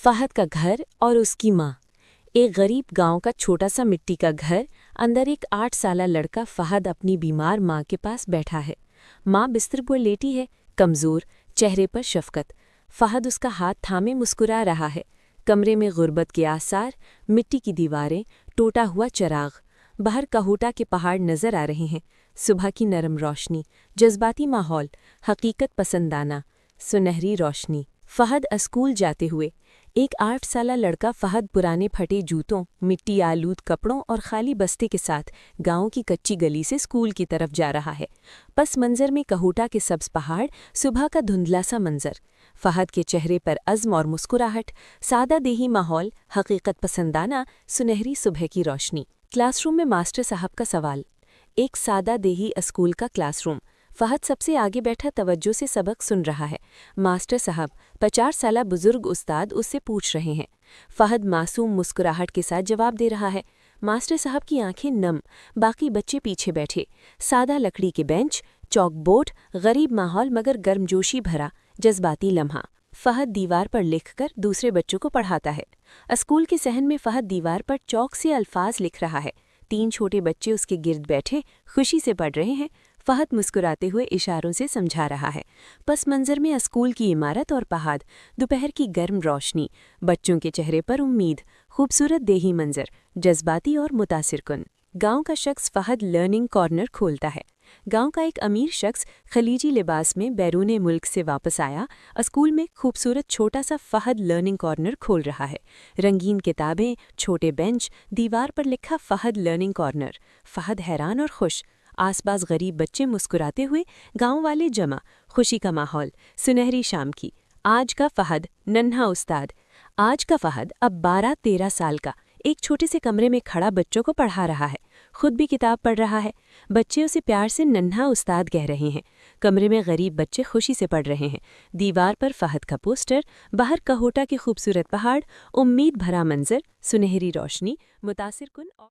फहद का घर और उसकी माँ। एक गरीब गांव का छोटा सा मिट्टी का घर, अंदर एक 8 साला लड़का फहद अपनी बीमार माँ के पास बैठा है। माँ बिस्तर पर लेटी है, कमज़ोर, चेहरे पर शफ़क़त। फहद उसका हाथ थामे मुस्कुरा रहा है। कमरे में गुर्बत के आसार, मिट्टी की दीवारें, टूटा हुआ चिराग। बाहर कहूटा के पहाड़ नज़र आ रहे हैं। सुबह की नरम रोशनी, जज्बाती माहौल, हकीकत पसंदाना, सुनहरी रोशनी। फहद स्कूल जाते हुए। एक 8 साला लड़का फहद पुराने फटे जूतों, मिट्टी आलूद कपड़ों और खाली बस्ते के साथ गांव की कच्ची गली से स्कूल की तरफ जा रहा है। पस मंजर में कहूटा के सब्ज पहाड़, सुबह का धुंधला सा मंजर। फहद के चेहरे पर अज़्म और मुस्कुराहट, सादा देही माहौल, हकीकत पसंदाना, सुनहरी सुबह की रोशनी। क्लासरूम में मास्टर साहब का सवाल। एक सादा देही स्कूल का क्लासरूम। फहद सबसे आगे बैठा तवज्जो से सबक सुन रहा है। मास्टर साहब, 50 साला बुजुर्ग उस्ताद, उससे पूछ रहे हैं। फहद मासूम मुस्कुराहट के साथ जवाब दे रहा है। मास्टर साहब की आंखें नम, बाकी बच्चे पीछे बैठे। सादा लकड़ी के बेंच, चौक बोर्ड, गरीब माहौल मगर गर्मजोशी भरा, जज्बाती लम्हा। फहद दीवार पर लिखकर दूसरे बच्चों को पढ़ाता है। स्कूल के सहन में फहद दीवार पर चौक से अल्फाज लिख रहा है। 3 छोटे बच्चे उसके गिर्द बैठे खुशी से पढ़ रहे हैं। फहद मुस्कुराते हुए इशारों से समझा रहा है। पस मंजर में स्कूल की इमारत और पहाड़, दोपहर की गर्म रोशनी, बच्चों के चेहरे पर उम्मीद, खूबसूरत देही मंजर, जज्बाती और मुतासिरकुन। गांव का शख्स फहद लर्निंग कॉर्नर खोलता है। गांव का एक अमीर शख्स खलीजी लिबास में बैरूने मुल्क से वापस आया, स्कूल में खूबसूरत छोटा सा फहद लर्निंग कॉर्नर खोल रहा है। रंगीन किताबें, छोटे बेंच, दीवार पर लिखा फहद लर्निंग कॉर्नर। फहद हैरान और खुश। आसपास गरीब बच्चे मुस्कुराते हुए, गांव वाले जमा, खुशी का माहौल, सुनहरी शाम की। आज का फहद नन्हा उस्ताद। आज का फहद अब 12-13 साल का, एक छोटे से कमरे में खड़ा बच्चों को पढ़ा रहा है। खुद भी किताब पढ़ रहा है। बच्चे उसे प्यार से नन्हा उस्ताद कह रहे हैं। कमरे में गरीब बच्चे खुशी से पढ़ रहे हैं। दीवार पर फहद का पोस्टर, बाहर कहूटा के खूबसूरत पहाड़, उम्मीद भरा मंजर, सुनहरी रोशनी, मुतासिरकुन और